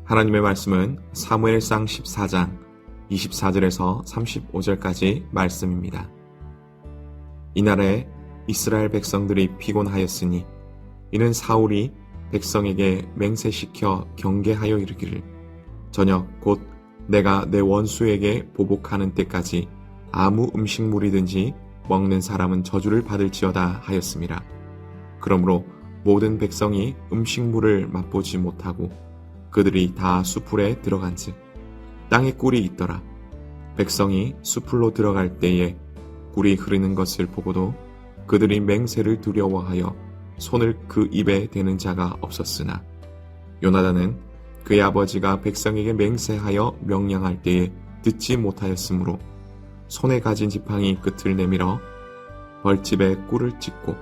하나님의 말씀은 사무엘상 14장 24절에서 35절까지 말씀입니다. 이날에 이스라엘 백성들이 피곤하였으니 이는 사울이 백성에게 맹세시켜 경계하여 이르기를 저녁 곧 내가 내 원수에게 보복하는 때까지 아무 음식물이든지 먹는 사람은 저주를 받을지어다 하였음이라. 그러므로 모든 백성이 음식물을 맛보지 못하고 그들이 다 수풀에 들어간즉 땅에 꿀이 있더라. 백성이 수풀로 들어갈 때에 꿀이 흐르는 것을 보고도 그들이 맹세를 두려워하여 손을 그 입에 대는 자가 없었으나 요나단은 그의 아버지가 백성에게 맹세하여 명령할 때에 듣지 못하였으므로 손에 가진 지팡이 끝을 내밀어 벌집에 꿀을 찍고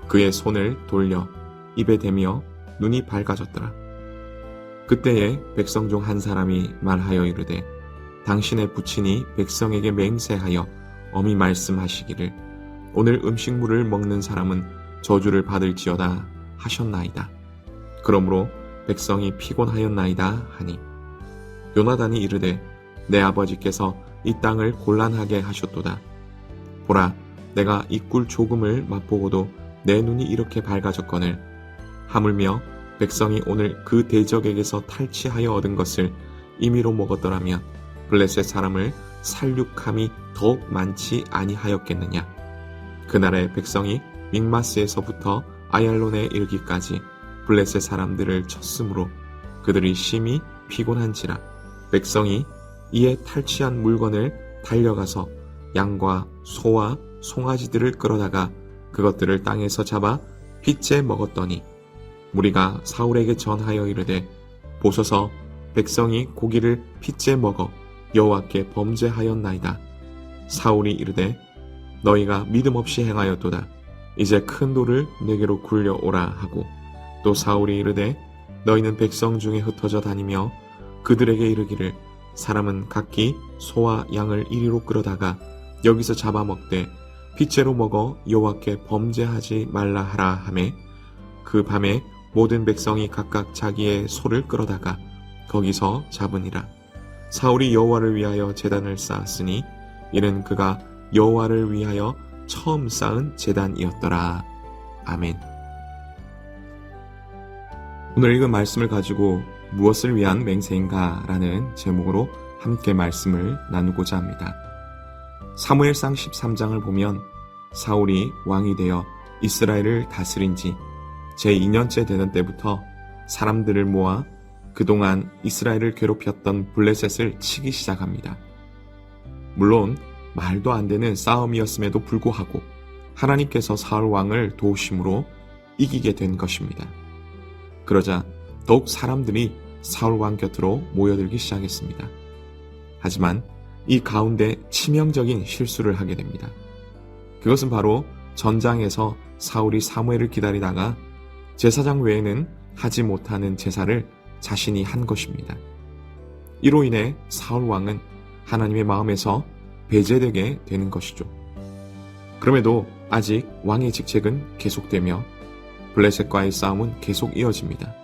그의 손을 돌려 입에 대며 눈이 밝아졌더라. 그때에 백성 중 한 사람이 말하여 이르되 당신의 부친이 백성에게 맹세하여 엄히 말씀하시기를 오늘 음식물을 먹는 사람은 저주를 받을지어다 하셨나이다. 그러므로 백성이 피곤하였나이다 하니 요나단이 이르되 내 아버지께서 이 땅을 곤란하게 하셨도다. 보라 내가 이 꿀 조금을 맛보고도 내 눈이 이렇게 밝아졌거늘 하물며 백성이 오늘 그 대적에게서 탈취하여 얻은 것을 임의로 먹었더라면 블레셋 사람을 살육함이 더욱 많지 아니하였겠느냐. 그날에 백성이 믹마스에서부터 아얄론에 이르기까지 블레셋 사람들을 쳤으므로 그들이 심히 피곤한지라. 백성이 이에 탈취한 물건을 달려가서 양과 소와 송아지들을 끌어다가 그것들을 땅에서 잡아 핏째 먹었더니 무리가 사울에게 전하여 이르되 보소서 백성이 고기를 핏째 먹어 여호와께 범죄하였나이다. 사울이 이르되 너희가 믿음 없이 행하였도다. 이제 큰 돌을 내게로 굴려오라 하고 또 사울이 이르되 너희는 백성 중에 흩어져 다니며 그들에게 이르기를 사람은 각기 소와 양을 이리로 끌어다가 여기서 잡아먹되 핏째로 먹어 여호와께 범죄하지 말라 하라 하매 그 밤에 모든 백성이 각각 자기의 소를 끌어다가 거기서 잡으니라. 사울이 여호와를 위하여 제단을 쌓았으니 이는 그가 여호와를 위하여 처음 쌓은 제단이었더라. 아멘. 오늘 읽은 말씀을 가지고 무엇을 위한 맹세인가 라는 제목으로 함께 말씀을 나누고자 합니다. 사무엘상 13장을 보면 사울이 왕이 되어 이스라엘을 다스린 지 제2년째 되는 때부터 사람들을 모아 그동안 이스라엘을 괴롭혔던 블레셋을 치기 시작합니다. 물론 말도 안 되는 싸움이었음에도 불구하고 하나님께서 사울 왕을 도우심으로 이기게 된 것입니다. 그러자 더욱 사람들이 사울 왕 곁으로 모여들기 시작했습니다. 하지만 이 가운데 치명적인 실수를 하게 됩니다. 그것은 바로 전장에서 사울이 사무엘을 기다리다가 제사장 외에는 하지 못하는 제사를 자신이 한 것입니다. 이로 인해 사울 왕은 하나님의 마음에서 배제되게 되는 것이죠. 그럼에도 아직 왕의 직책은 계속되며 블레셋과의 싸움은 계속 이어집니다.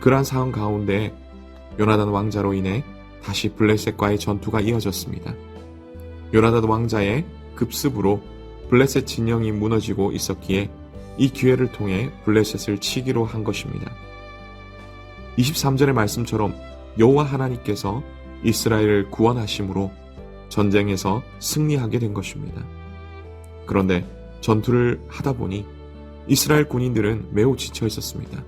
그러한 상황 가운데 요나단 왕자로 인해 다시 블레셋과의 전투가 이어졌습니다. 요나단 왕자의 급습으로 블레셋 진영이 무너지고 있었기에 이 기회를 통해 블레셋을 치기로 한 것입니다. 23절의 말씀처럼 여호와 하나님께서 이스라엘을 구원하심으로 전쟁에서 승리하게 된 것입니다. 그런데 전투를 하다 보니 이스라엘 군인들은 매우 지쳐 있었습니다.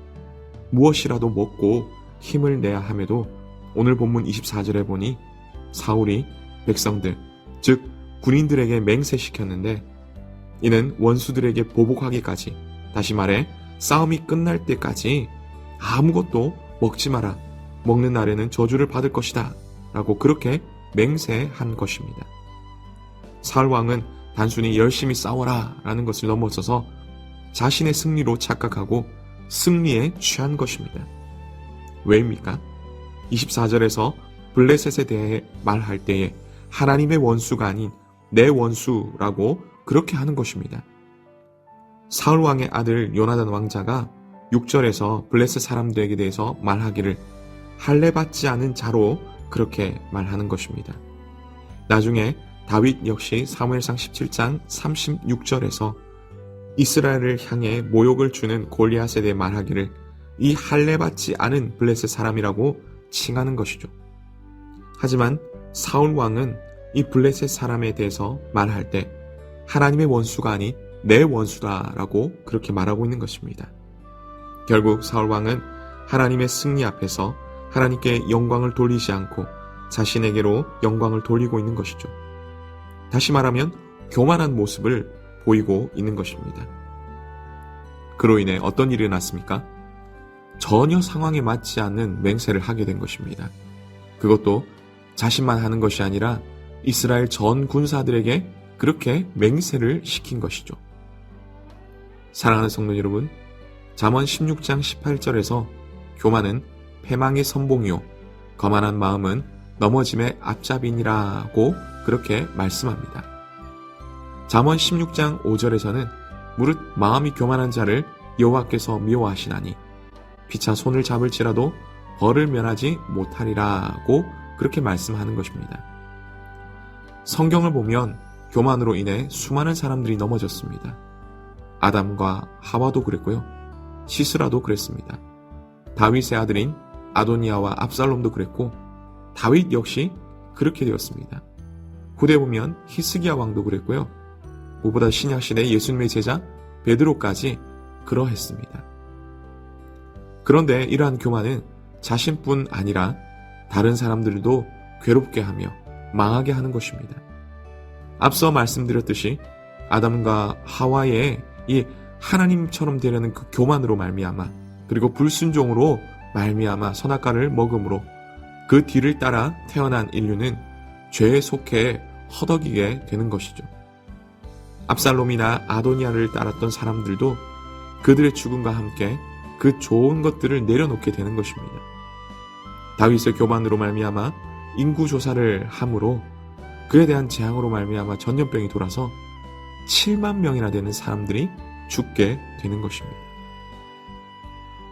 무엇이라도 먹고 힘을 내야 함에도 오늘 본문 24절에 보니 사울이 백성들, 즉 군인들에게 맹세시켰는데 이는 원수들에게 보복하기까지, 다시 말해 싸움이 끝날 때까지 아무것도 먹지 마라. 먹는 날에는 저주를 받을 것이다. 라고 그렇게 맹세한 것입니다. 사울 왕은 단순히 열심히 싸워라 라는 것을 넘어서서 자신의 승리로 착각하고 승리에 취한 것입니다. 왜입니까? 24절에서 블레셋에 대해 말할 때에 하나님의 원수가 아닌 내 원수라고 그렇게 하는 것입니다. 사울 왕의 아들 요나단 왕자가 6절에서 블레셋 사람들에게 대해서 말하기를 할례받지 않은 자로 그렇게 말하는 것입니다. 나중에 다윗 역시 사무엘상 17장 36절에서 이스라엘을 향해 모욕을 주는 골리앗에 대해 말하기를 이 할례받지 않은 블레셋 사람이라고 칭하는 것이죠. 하지만 사울 왕은 이 블레셋 사람에 대해서 말할 때 하나님의 원수가 아닌 내 원수다라고 그렇게 말하고 있는 것입니다. 결국 사울 왕은 하나님의 승리 앞에서 하나님께 영광을 돌리지 않고 자신에게로 영광을 돌리고 있는 것이죠. 다시 말하면 교만한 모습을 보이고 있는 것입니다. 그로 인해 어떤 일이 일어났습니까? 전혀 상황에 맞지 않는 맹세를 하게 된 것입니다. 그것도 자신만 하는 것이 아니라 이스라엘 전 군사들에게 그렇게 맹세를 시킨 것이죠. 사랑하는 성도 여러분, 잠언 16장 18절에서 교만은 패망의 선봉이요 거만한 마음은 넘어짐의 앞잡이니라고 그렇게 말씀합니다. 잠언 16장 5절에서는 무릇 마음이 교만한 자를 여호와께서 미워하시나니 피차 손을 잡을지라도 벌을 면하지 못하리라고 그렇게 말씀하는 것입니다. 성경을 보면 교만으로 인해 수많은 사람들이 넘어졌습니다. 아담과 하와도 그랬고요. 시스라도 그랬습니다. 다윗의 아들인 아도니아와 압살롬도 그랬고 다윗 역시 그렇게 되었습니다. 후대 보면 히스기야 왕도 그랬고요. 무보다 신약시대 예수님의 제자 베드로까지 그러했습니다. 그런데 이러한 교만은 자신뿐 아니라 다른 사람들도 괴롭게 하며 망하게 하는 것입니다. 앞서 말씀드렸듯이 아담과 하와의 이 하나님처럼 되려는 그 교만으로 말미암아 그리고 불순종으로 말미암아 선악과를 먹음으로 그 뒤를 따라 태어난 인류는 죄에 속해 허덕이게 되는 것이죠. 압살롬이나 아도니아를 따랐던 사람들도 그들의 죽음과 함께 그 좋은 것들을 내려놓게 되는 것입니다. 다윗의 교만으로 말미암아 인구조사를 함으로 그에 대한 재앙으로 말미암아 전염병이 돌아서 7만 명이나 되는 사람들이 죽게 되는 것입니다.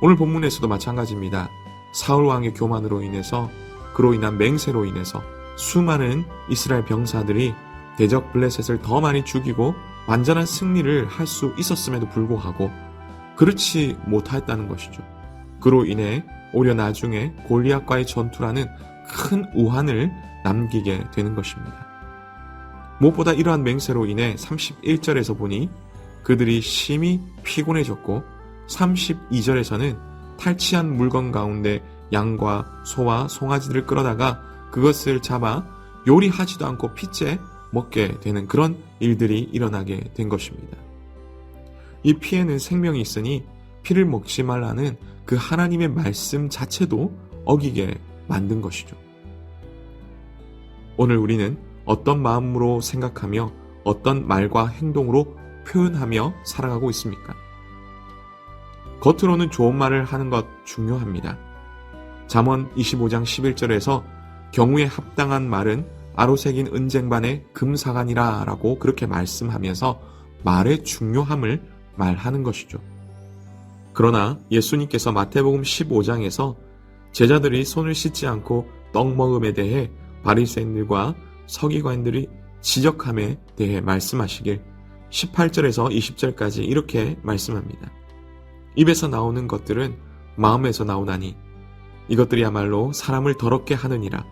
오늘 본문에서도 마찬가지입니다. 사울 왕의 교만으로 인해서 그로 인한 맹세로 인해서 수많은 이스라엘 병사들이 대적 블레셋을 더 많이 죽이고 완전한 승리를 할 수 있었음에도 불구하고 그렇지 못했다는 것이죠. 그로 인해 오히려 나중에 골리앗과의 전투라는 큰 우환을 남기게 되는 것입니다. 무엇보다 이러한 맹세로 인해 31절에서 보니 그들이 심히 피곤해졌고 32절에서는 탈취한 물건 가운데 양과 소와 송아지들을 끌어다가 그것을 잡아 요리하지도 않고 핏째 먹게 되는 그런 일들이 일어나게 된 것입니다. 이 피에는 생명이 있으니 피를 먹지 말라는 그 하나님의 말씀 자체도 어기게 만든 것이죠. 오늘 우리는 어떤 마음으로 생각하며 어떤 말과 행동으로 표현하며 살아가고 있습니까? 겉으로는 좋은 말을 하는 것 중요합니다. 잠언 25장 11절에서 경우에 합당한 말은 아로새긴 은쟁반의 금사간이라 라고 그렇게 말씀하면서 말의 중요함을 말하는 것이죠. 그러나 예수님께서 마태복음 15장에서 제자들이 손을 씻지 않고 떡 먹음에 대해 바리새인들과 서기관들이 지적함에 대해 말씀하시길 18절에서 20절까지 이렇게 말씀합니다. 입에서 나오는 것들은 마음에서 나오나니 이것들이야말로 사람을 더럽게 하느니라.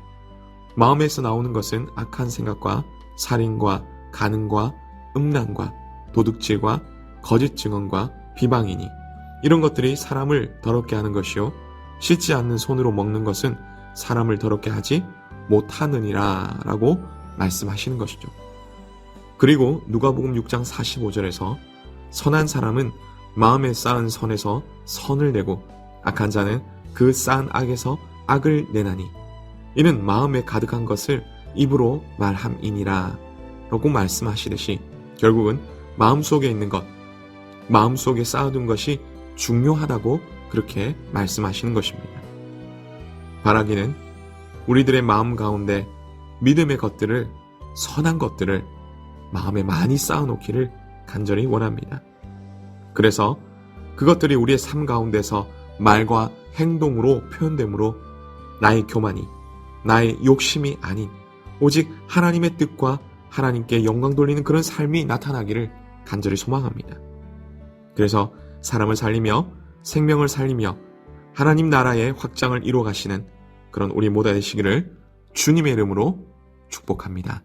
마음에서 나오는 것은 악한 생각과 살인과 간음과 음란과 도둑질과 거짓 증언과 비방이니 이런 것들이 사람을 더럽게 하는 것이요 씻지 않는 손으로 먹는 것은 사람을 더럽게 하지 못하느니라 라고 말씀하시는 것이죠. 그리고 누가복음 6장 45절에서 선한 사람은 마음에 쌓은 선에서 선을 내고 악한 자는 그 쌓은 악에서 악을 내나니 이는 마음에 가득한 것을 입으로 말함이니라 라고 말씀하시듯이 결국은 마음속에 있는 것, 마음속에 쌓아둔 것이 중요하다고 그렇게 말씀하시는 것입니다. 바라기는 우리들의 마음 가운데 믿음의 것들을, 선한 것들을 마음에 많이 쌓아놓기를 간절히 원합니다. 그래서 그것들이 우리의 삶 가운데서 말과 행동으로 표현되므로 나의 교만이, 나의 욕심이 아닌 오직 하나님의 뜻과 하나님께 영광 돌리는 그런 삶이 나타나기를 간절히 소망합니다. 그래서 사람을 살리며 생명을 살리며 하나님 나라의 확장을 이루어 가시는 그런 우리 모두 되시기를 주님의 이름으로 축복합니다.